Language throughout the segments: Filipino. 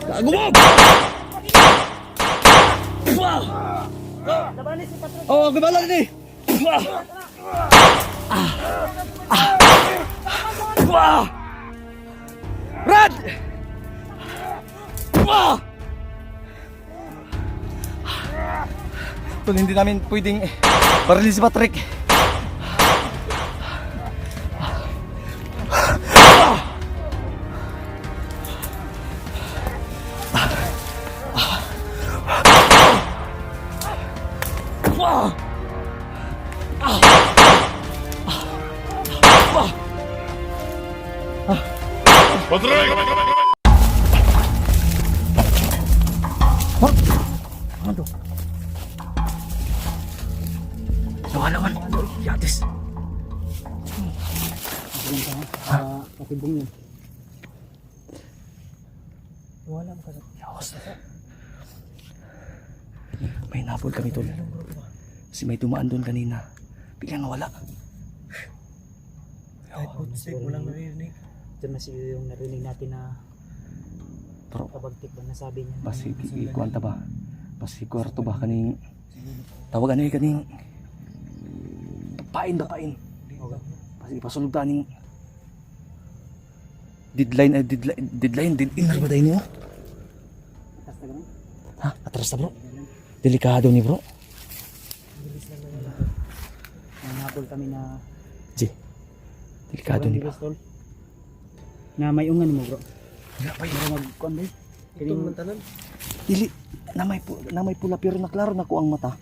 Gago mo! Oh, gabala din eh! Rad! Tol, hindi namin pwedeng barili si Patrick. Patrick! Ano? Nawalawan. Yatis. Patibong yun. Wala mo kasi. Yakos. May napol kami tol. Kasi may dumaan doon kanina. Biglang nawala. Kahit footstep mo lang naririnig. Ito na si yung narinig natin na Pero kabagtik ba nasabi niya. basi ikuanta ba? Basi kwarto ba kaning tawag ano kaning pain ba pain? Basi ipasulog ta ning deadline inner ba dai niyo? Atas na ganun. Ha, atras na bro. Delikado ni bro. Bilis lang naman ito. Nanapol kami na Ji. Delikado ni bro. Tol. Na may ungan mo bro. Wala pa Para magkuhan ba? Itong mantanan. Dili na may pula pero naklaro na ko ang mata.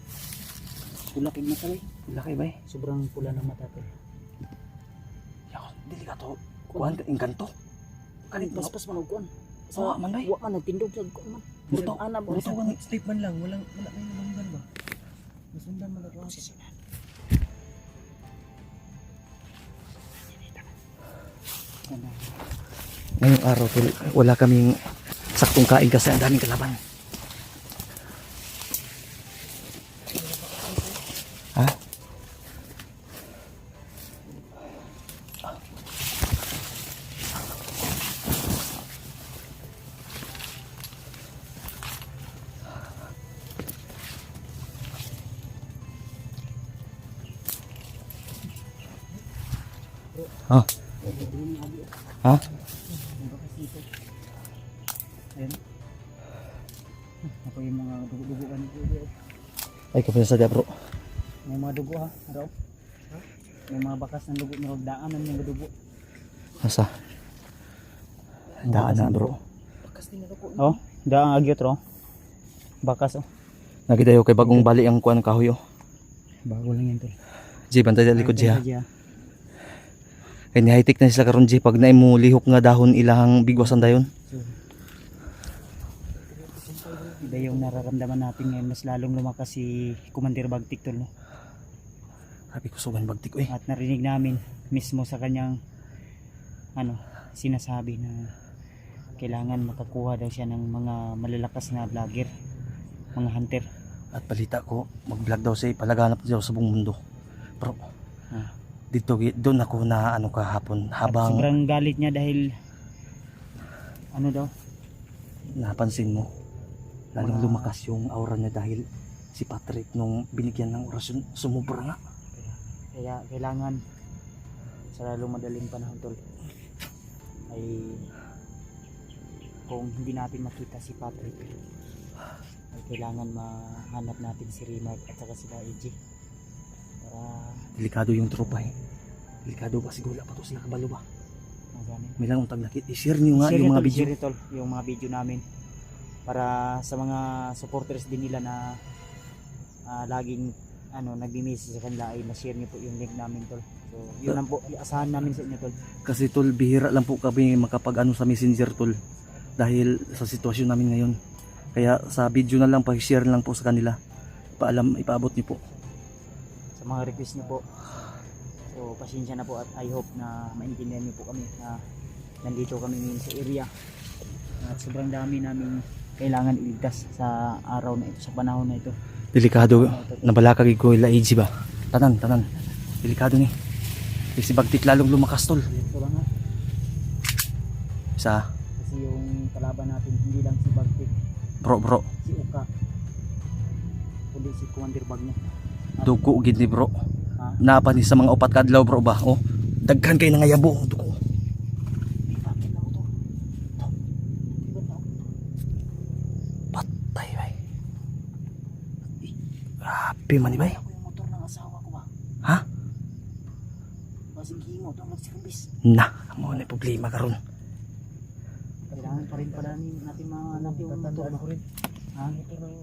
Pula kay matalay. Wala kay bay. Sobrang pula ng mata tol. Yakos delikado. Kuan engkanto. Kanit paspas man og kuhan. Sa man bay. Wa man nagtindog sa kuhan man. Buto. Ana ba? Buto man. Sleep man lang, wala may nalunggan ba? Masundan man ako. Ngayong araw tol, wala kaming saktong kain kasi ang daming kalaban. Ha? Ha? Ha? Ayan. Ako yung mga dugo-dugo kan ko. Ay, kapag sa dia bro. May mga dugo ha, araw. May mga bakas ng dugo na daanan yung dugo. Nasa? Daan na bro. Oh, daang agyot ro. Bakas oh. Nakita yung kay bagong bali ang kuan kahoy oh. Bago lang yan tol. G, bantay sa likod siya. Diya. Kaya ni high-tech na sila karon G. Pag naimo lihok nga dahon ilahang bigwasan dayon. Iba yung nararamdaman natin ngayon, mas lalong lumakas si Commander Bagtik tol no. Sabi ko sugan bagtik eh. At narinig namin mismo sa kanyang sinasabi na kailangan makakuha daw siya ng mga malalakas na vlogger, mga hunter. At balita ko, mag-vlog daw siya, palaganap daw sa buong mundo. Bro, dito doon ako na kahapon At habang sobrang galit niya dahil daw, napansin mo, lalong lumakas yung aura niya dahil si Patrick nung binigyan ng orasyon, sumubra nga. kaya kailangan sa lalong madaling panahon tol ay kung hindi natin makita si Patrick ay kailangan mahanap natin si Remark at saka sila AJ para Delikado yung tropa eh. Delikado ba siguro pa to sila kabalo ba? maganin. May lang untag nakit. I-share niyo nga yung mga video. Share tol, yung mga video namin para sa mga supporters din nila na laging nagmi-message sa kanila ay ma-share niyo po yung link namin tol. So yun lang po, iasahan namin sa inyo tol. Kasi tol, bihira lang po kami makapag sa messenger tol. Dahil sa sitwasyon namin ngayon. Kaya sa video na lang, pa-share lang po sa kanila. Ipaabot niyo po. Sa mga request niyo po. So pasensya na po at I hope na maintindihan niyo po kami na nandito kami ngayon sa area. At sobrang dami namin kailangan iligtas sa araw na ito, sa panahon na ito. Delikado. Nabalakag ko ila AG ba? Tanan. Delikado ni. Kasi bagtik lalong lumakas tol. Ito lang ha. Sa Kasi yung kalaban natin, hindi lang si Bagtik, bro, si Uka, kundi si Commander Bagno. dugo gid ni bro. Ha? Napa ni sa mga upat kadlaw bro ba? Oh, daghan kay nangayabo ang dugo. Bakit na mo to? Iba na. Patay bay. Grabe man ni bay. Ako yung motor ng asawa ko ba? Ha? Basing himo, ito ang nagsirbis. Na, mo na problema karon. Kailangan pa rin pala natin mga anak yung motor ba? Ha? Ito ng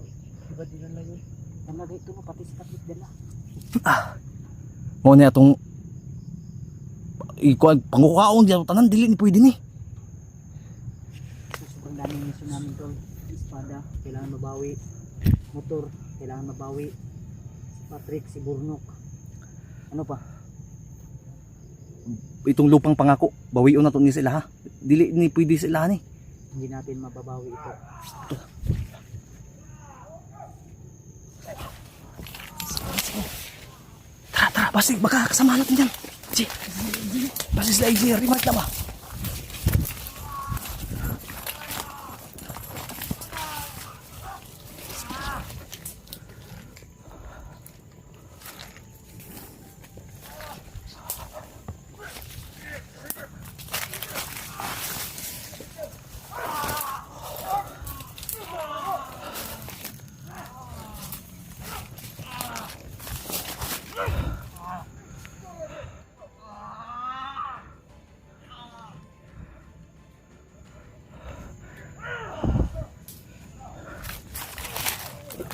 iba din lang yun. Nalagay ito mo, pati sa kapit dala. Mo na atong ikuan pangukaon diyan tanan dili ni pwede ni. So, sobrang daming mission namin tol. Espada, kailangan mabawi. Motor, kailangan mabawi. Si Patrick, si Burnok. Ano pa? Itong lupang pangako, bawion na to ni sila ha. Dili ni pwede sila ni. Hindi natin mababawi ito. Tara, basta baka kasama natin yan. Si, basta sila AJ, remark na ba?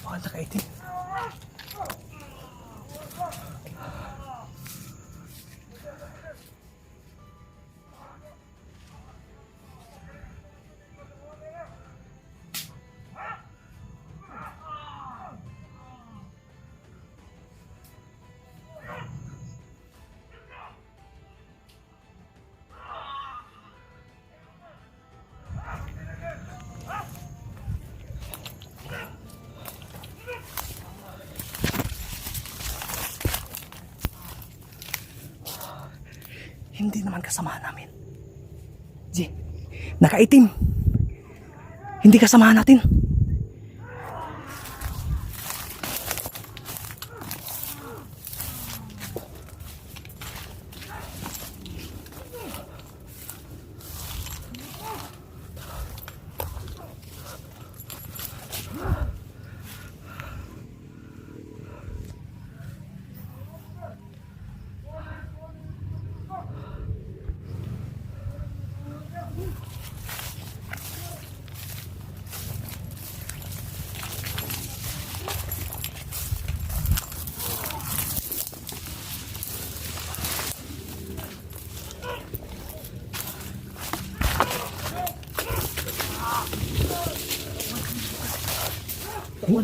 Baka nakaitim. Hindi naman kasama namin. G, nakaitim. Hindi kasama natin.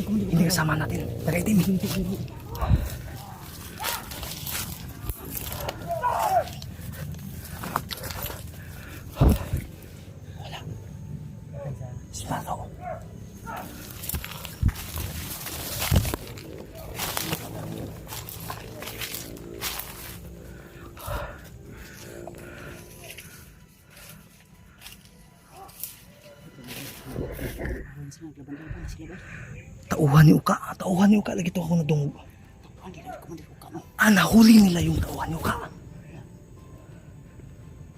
Hindi kasama natin. Nakaitim. Wala. Sinagaw. Ano sila, naglaban-laban na sila ba? Tauhan ni Uka lagi to ako nadungog. Hindi na Commander Uka no? Nahuli nila yung tauhan ni Uka.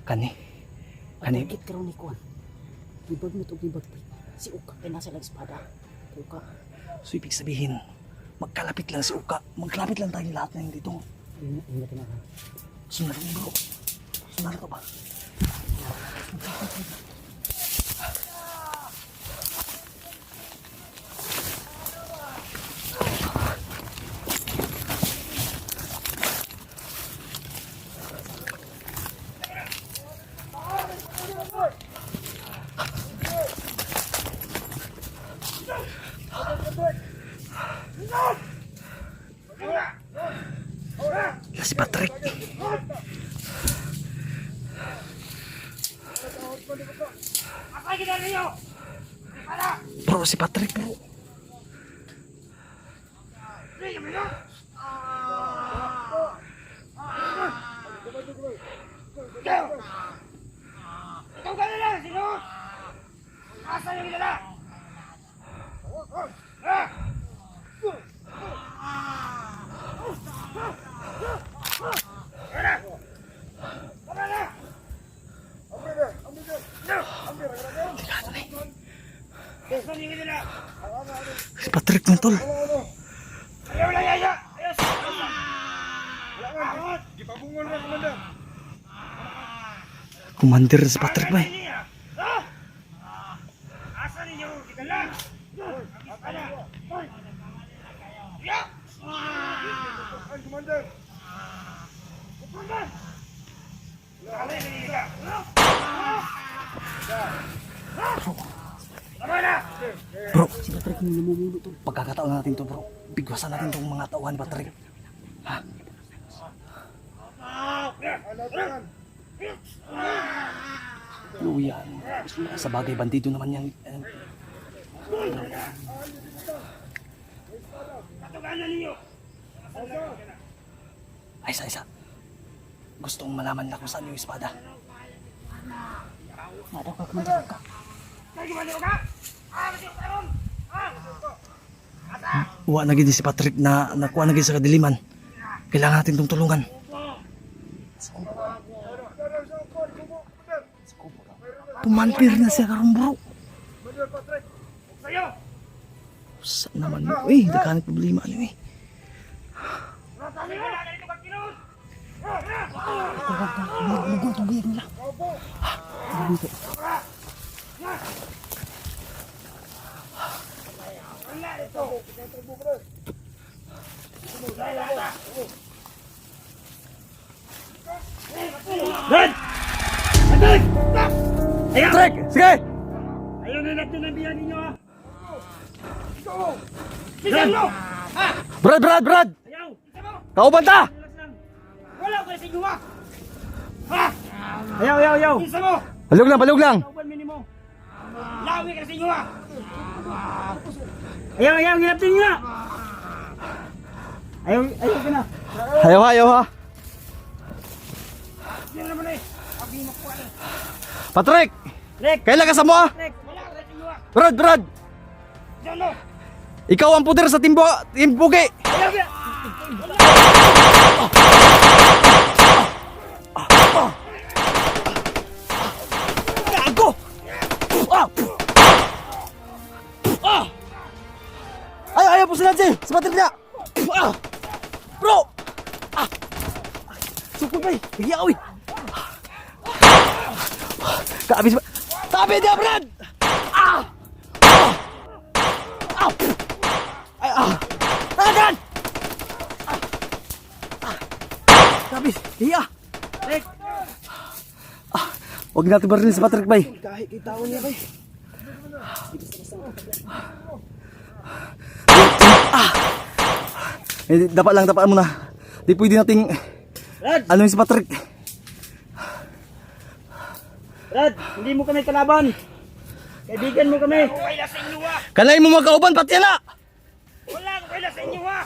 Kani. Bakit karoon ni Kuan? Ibag mo ito, ibag si Uka, kaya nasa lang espada. Uka. So ibig sabihin, magkalapit lang si Uka. Magkalapit lang tayo lahat na dito. Ingat na. Sunod mo bro. Sunod ka ba? Si Patrick. Bro, si Patrick bro. Ikaw ka na lang, sino? Si Patrick ng tol. Commander si Patrick ba eh. Bro, Si Patrick yung lumumulo tol. pagkakataon natin to bro. Bigwasan natin tong mga tauhan ni Patrick. Ha? Luyan. Sa bagay, bandido naman yan. Ay, isa. Gustong malaman na kung saan yung espada. Nadaw ka, Commander, ka. Uwa na gini si Patrick na nakuha na gini sa kadiliman. Kailangan natin itong tulungan. Pumanpir na siya karong bro. Saan naman mo? Uy, dakanik problema niyo eh. Lugo, tubig nila. Dito. Patrick! Sige! Ayaw na natin ang biyan ninyo ha. Brad! Ayaw. Kauban ta! Wala ko sa inyo ha. Ayaw. Isa mo. Balog lang! Kauban minimo. Lawi ka sa inyo ha. Ayaw, hinapin nyo na. Ayaw ka na. Ayaw ha! Yan naman eh. Abi mo po eh. Patrick! Rek. Kailan ka sa mo ha? Rek. Wala ka sa inyo ha. Brad! Diyan no. Ikaw ang puder sa timbugi! Ayaw ka. Gago! Ayaw po sila si Patrick niya! Bro! Sukul ba eh! Hiyaw eh! Tabi dia Brad! Tagan! Tabi! Hiya! Rek. Huwag natin barilin si Patrick bay. Kahit kita ko niya bay. Dapat mo na. Di pwede nating Brad. ano yung si Patrick. Brad, hindi mo kami kalaban. Kaibigan mo kami. Wala sa inyo ha. Kanay mo magkauban pati na. Wala ko kaila sa inyo ha.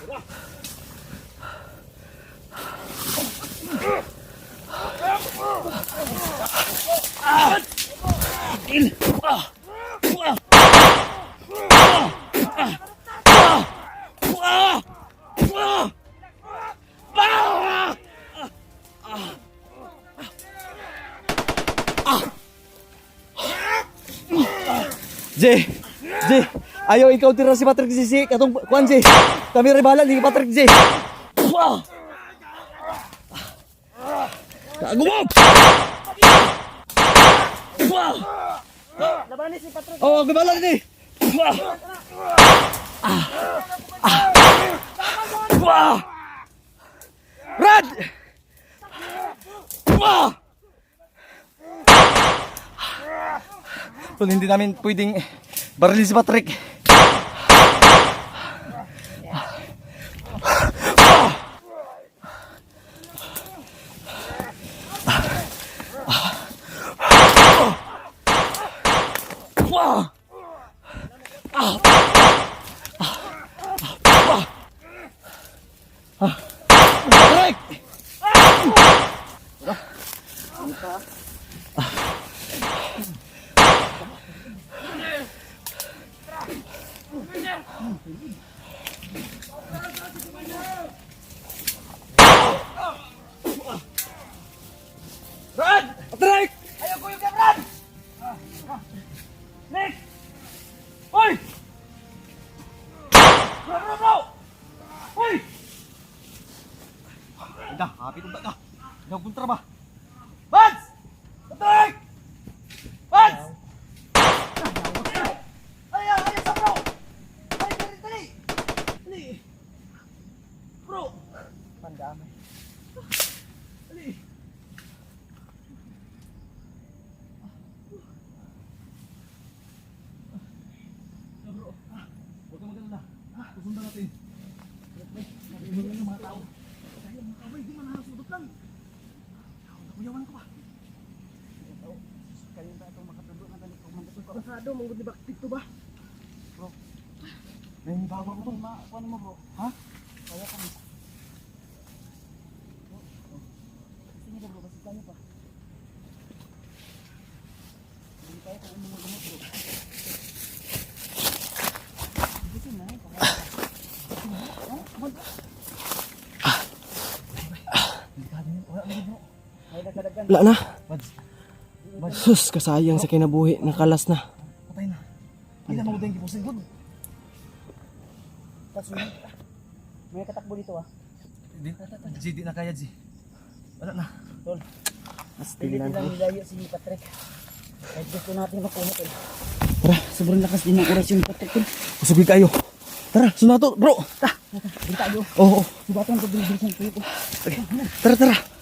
Jay, ayaw ikaw tira si Patrick si katong kuan Jay. Kami ribalan ni Patrick Jay. Gago mo. Labanin si Patrick. Oh, gibalan ni. Brad! Tol, hindi namin pwedeng barilin si Patrick. Patrick! Sundan natin. Hindi yung mga tao. Dahil ang mga tao, hindi man nakasudot lang. Nakuyawan ko ba? Kayong ba itong makatundo na ganito kumandito ko? Pasado, manggod ni Bakit to ba? Bro. May bago ko to. Kuha mo bro. Ha? Kaya kami. Gusto niyo ba bro? Kasi kaya pa. Hindi tayo kung ano mo bro. Gusto na eh. Wala na. Sus, kasayang sa kinabuhi. Nakalas na. Patay na. Hindi na maudeng kipusin good. Kasunod. May katakbo dito ah. Di na kaya, G. Wala na. Tol. Hindi lang nilayo si Patrick. Kahit gusto natin makuha tol. Tara, Sobrang lakas din ng oras yung Patrick tol. usubig kayo. Tara, sunato, bro. Hindi tayo. Oo. Subatan ko bilisan ko ito. Tara, tara.